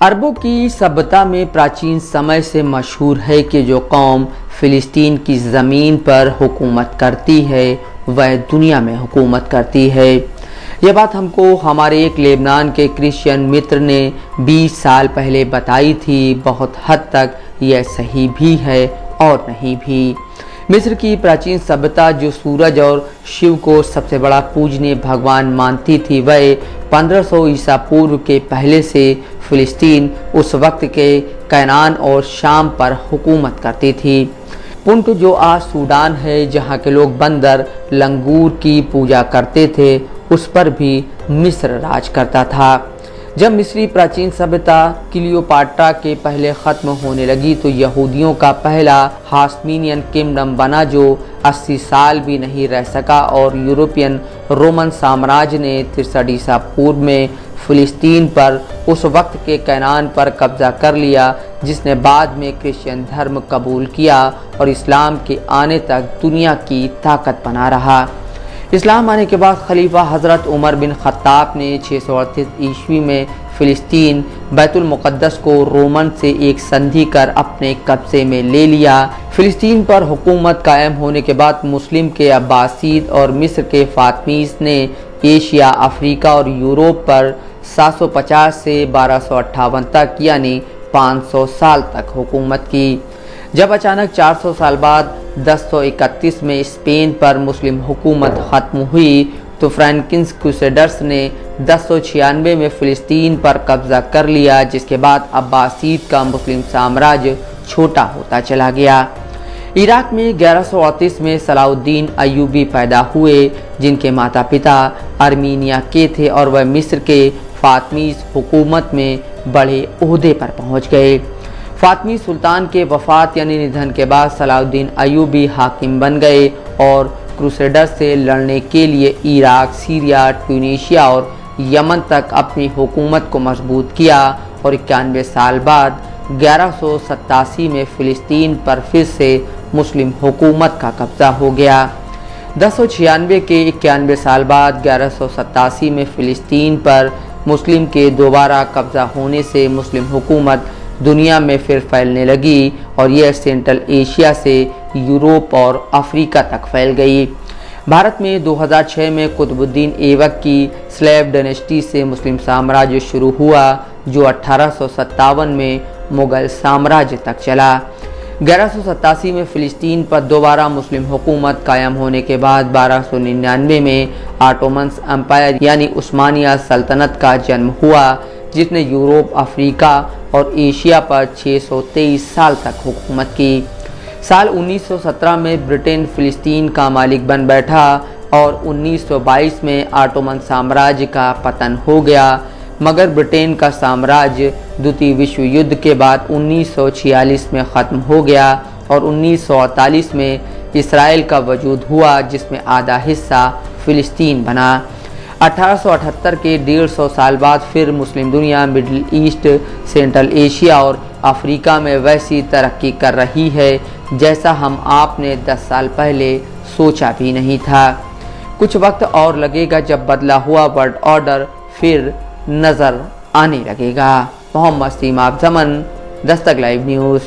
अरबों की सभ्यता में प्राचीन समय से मशहूर है कि जो कौम फ़िलिस्तीन की ज़मीन पर हुकूमत करती है वह दुनिया में हुकूमत करती है। यह बात हमको हमारे एक लेबनान के क्रिश्चियन मित्र ने 20 साल पहले बताई थी। बहुत हद तक यह सही भी है और नहीं भी। मिस्र की प्राचीन सभ्यता जो सूरज और शिव को सबसे बड़ा पूजनीय भगवान मानती थी, वह 1500 ईसा पूर्व के पहले से फ़िलिस्तीन उस वक्त के कैनान और शाम पर हुकूमत करती थी। पुंट जो आज सूडान है, जहाँ के लोग बंदर लंगूर की पूजा करते थे, उस पर भी मिस्र राज करता था। जब मिस्री प्राचीन सभ्यता क्लियोपाट्रा के पहले ख़त्म होने लगी तो यहूदियों का पहला हास्मीनियन किंगडम बना, जो 80 साल भी नहीं रह सका, और यूरोपियन रोमन साम्राज्य ने 63 ईसा पूर्व में फ़िलिस्तीन पर उस वक्त के कैनान पर कब्जा कर लिया, जिसने बाद में क्रिश्चियन धर्म कबूल किया और इस्लाम के आने तक दुनिया की ताकत बना रहा। इस्लाम आने के बाद खलीफा हज़रत उमर बिन ख़त्ताब ने 638 ईस्वी में फ़िलिस्तीन बैतुल मुक़द्दस को रोमन से एक संधि कर अपने कब्ज़े में ले लिया। फ़िलिस्तीन पर हुकूमत कायम होने के बाद मुस्लिम के अब्बासीद और मिस्र के फ़ातमीज़ ने एशिया, अफ्रीका और यूरोप पर 750 से 1258 तक यानी 500 साल तक हुकूमत की। जब अचानक 400 साल बाद 1031 में स्पेन पर मुस्लिम हुकूमत ख़त्म हुई तो फ्रैंकिन्स क्रूसेडर्स ने 1096 में फ़िलिस्तीन पर कब्ज़ा कर लिया, जिसके बाद अब्बासीद का मुस्लिम साम्राज्य छोटा होता चला गया। इराक़ में 1138 में सलाउद्दीन अय्यूबी पैदा हुए, जिनके माता पिता आर्मीनिया के थे और वह मिस्र के फ़ातमीज़ हुकूमत में बड़े ओहदे पर पहुँच गए। फ़ातमी सुल्तान के वफ़ात यानी निधन के बाद सलाउद्दीन अय्यूबी हाकिम बन गए और क्रूसेडर्स से लड़ने के लिए इराक़, सीरिया, ट्यूनीशिया और यमन तक अपनी हुकूमत को मजबूत किया और 91 साल बाद 1187 में फ़िलिस्तीन पर फिर से मुस्लिम हुकूमत का कब्ज़ा हो गया। 1096 के 91 साल बाद 1187 में फ़िलिस्तीन पर मुस्लिम के दोबारा कब्ज़ा होने से मुस्लिम हुकूमत दुनिया में फिर फैलने लगी और यह सेंट्रल एशिया से यूरोप और अफ्रीका तक फैल गई। भारत में 2006 में कुतुबुद्दीन ऐबक की स्लेव डायनेस्टी से मुस्लिम साम्राज्य शुरू हुआ, जो 1857 में मुग़ल साम्राज्य तक चला। 1187 में फ़िलिस्तीन पर दोबारा मुस्लिम हुकूमत कायम होने के बाद 1299 में ऑटोमन एम्पायर यानी उस्मानिया सल्तनत का जन्म हुआ, जिसने यूरोप, अफ्रीका और एशिया पर 623 साल तक हुकूमत की। साल 1917 में ब्रिटेन फ़िलिस्तीन का मालिक बन बैठा और 1922 में ऑटोमन साम्राज्य का पतन हो गया, मगर ब्रिटेन का साम्राज्य द्वितीय विश्व युद्ध के बाद 1946 में ख़त्म हो गया और 1948 में इसराइल का वजूद हुआ, जिसमें आधा हिस्सा फ़िलिस्तीन बना। 1878 के 150 साल बाद फिर मुस्लिम दुनिया मिडिल ईस्ट, सेंट्रल एशिया और अफ्रीका में वैसी तरक्की कर रही है जैसा हम आपने 10 साल पहले सोचा भी नहीं था। कुछ वक्त और लगेगा, जब बदला हुआ वर्ल्ड ऑर्डर फिर नज़र आने लगेगा। Mohammad सीमाब ज़मन, Dastak live news.